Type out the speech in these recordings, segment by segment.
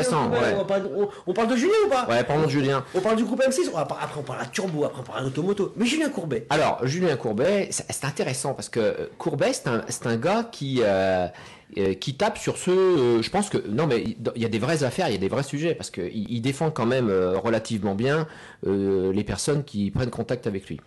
intéressant. Ouais. On parle de Julien ou pas? Ouais, parlons de Julien. On parle du groupe M6, après on parle à Turbo, après on parle à Automoto. Mais Julien Courbet. Alors, Julien Courbet, c'est intéressant parce que Courbet, c'est un gars qui tape sur ce. Je pense que. Non, mais il y a des vraies affaires, il y a des vrais sujets parce qu'il défend quand même relativement bien les personnes qui prennent contact avec lui.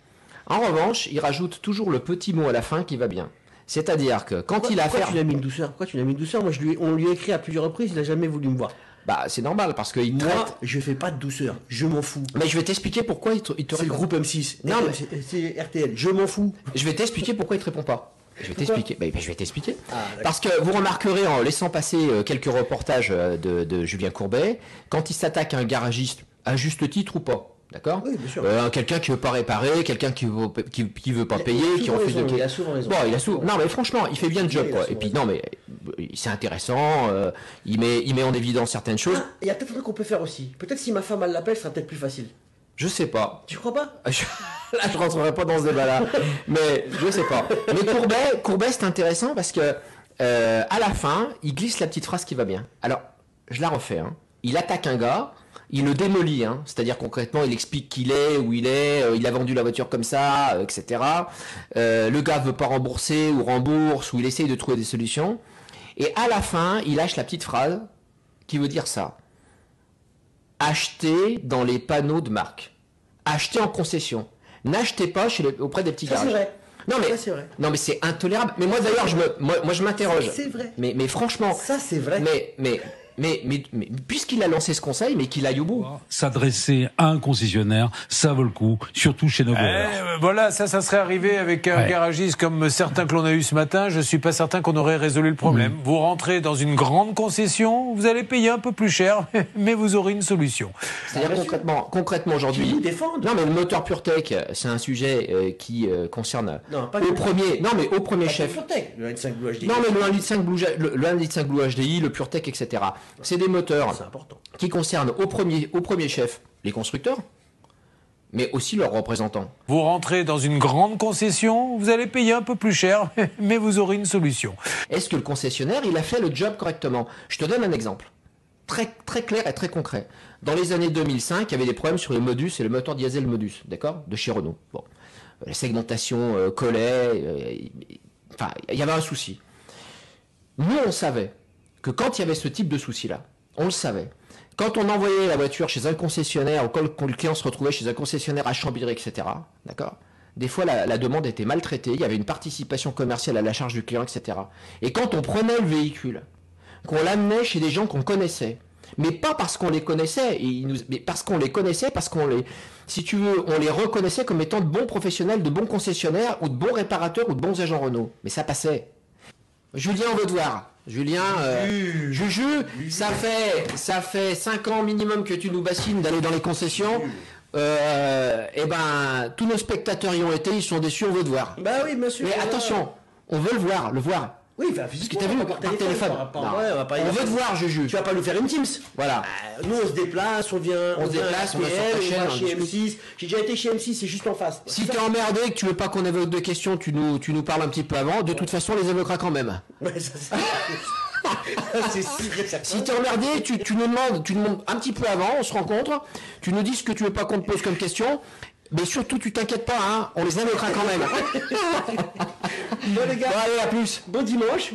En revanche, il rajoute toujours le petit mot à la fin qui va bien. C'est-à-dire que quand il a affaire. Pourquoi tu l'as mis une douceur? Pourquoi tu l'as mis une douceur? Moi, on lui a écrit à plusieurs reprises, il n'a jamais voulu me voir. Bah, c'est normal parce qu'il Moi, traite. je fais pas de douceur, je m'en fous. Mais je vais t'expliquer pourquoi il te C'est le répond. groupe M6. Non, mais- c'est RTL, je m'en fous. Je vais t'expliquer pourquoi il te répond pas. Je vais t'expliquer. Je vais t'expliquer. Ah, d'accord. Parce que vous remarquerez en laissant passer quelques reportages de Julien Courbet, quand il s'attaque à un garagiste, à juste titre ou pas. D'accord? Oui, bien sûr. Quelqu'un qui veut pas réparer, quelqu'un qui veut pas payer, qui souvent refuse de. raison, il a souvent raison. Bon, il a souvent. Non, mais franchement, il fait bien le job, Oui, il a quoi. Et souvent puis, raison. non, mais c'est intéressant. Il met en évidence certaines choses. Ah, il y a peut-être un truc qu'on peut faire aussi. Peut-être si ma femme elle l'appelle, ce sera peut-être plus facile. Je sais pas. Tu crois pas? Là, je rentrerai pas dans ce débat-là. Mais je sais pas. Mais Courbet, c'est intéressant parce que à la fin, il glisse la petite phrase qui va bien. Alors, je la refais. Hein. Il attaque un gars, il le démolit. Hein. C'est-à-dire concrètement, il explique qui il est, où il est, il a vendu la voiture comme ça, etc. Le gars veut pas rembourser ou rembourse, ou il essaye de trouver des solutions. Et à la fin, il lâche la petite phrase qui veut dire ça. Achetez dans les panneaux de marque. Achetez en concession. N'achetez pas auprès des petits Ça, c'est garages. vrai. Non mais, Ça, c'est vrai. non mais c'est intolérable. Mais moi d'ailleurs, je m'interroge. C'est vrai. Mais franchement, Ça, c'est vrai. mais puisqu'il a lancé ce conseil, mais qu'il aille au bout. S'adresser à un concessionnaire, ça vaut le coup, surtout chez nos Voilà, ça serait arrivé avec un garagiste comme certains que l'on a eu ce matin. Je suis pas certain qu'on aurait résolu le problème. Vous rentrez dans une grande concession, vous allez payer un peu plus cher, mais vous aurez une solution. C'est-à-dire concrètement aujourd'hui. Qui vous défendent. Non mais le moteur PureTech, c'est un sujet qui concerne Non, pas au que- premier. Non mais au premier chef. Le N5 Blue HD. Non mais le 1,5 litre Blue HDI, le PureTech, etc. C'est des moteurs C'est important. qui concernent au premier chef les constructeurs, mais aussi leurs représentants. Vous rentrez dans une grande concession, vous allez payer un peu plus cher, mais vous aurez une solution. Est-ce que le concessionnaire, il a fait le job correctement? Je te donne un exemple. Très, très clair et très concret. Dans les années 2005, il y avait des problèmes sur le Modus et le moteur diesel Modus, d'accord? De chez Renault. Bon. La segmentation collait, enfin, il y avait un souci. Nous, on savait que quand il y avait ce type de souci-là, on le savait. Quand on envoyait la voiture chez un concessionnaire, ou quand le client se retrouvait chez un concessionnaire à Chambéry, etc., d'accord? Des fois, la demande était maltraitée, il y avait une participation commerciale à la charge du client, etc. Et quand on prenait le véhicule, qu'on l'amenait chez des gens qu'on connaissait, mais pas parce qu'on les connaissait, mais parce qu'on les connaissait, parce qu'on les, si tu veux, on les reconnaissait comme étant de bons professionnels, de bons concessionnaires, ou de bons réparateurs, ou de bons agents Renault. Mais ça passait. Julien, on veut te voir. Julien, Juju, ça fait 5 ans minimum que tu nous bassines d'aller dans les concessions. Eh ben, tous nos spectateurs y ont été, ils sont déçus, on veut te voir. Bah oui, monsieur. Mais attention, on veut le voir. Oui, enfin, Parce que physiquement, t'as vu, par par téléphone. Non, Non. ouais, on va pas y On aller. veut te voir, Juju. Tu vas pas nous faire une Teams. Voilà. Nous, on se déplace, on vient On se déplace, on va sur ta RTL, chaîne, on va on chez discute. M6. J'ai déjà été chez M6, c'est juste en face. Si t'es emmerdé, que tu veux pas qu'on évoque de questions, tu nous parles un petit peu avant. De toute façon, on les évoquera quand même. Ouais, ça, c'est sûr et certain. Si t'es emmerdé, tu nous demandes un petit peu avant, on se rencontre. Tu nous dis ce que tu veux pas qu'on te pose comme question. Mais surtout, tu t'inquiètes pas, hein, on les évoquera quand même. Bon, les gars, Bon, allez, à plus. bon dimanche.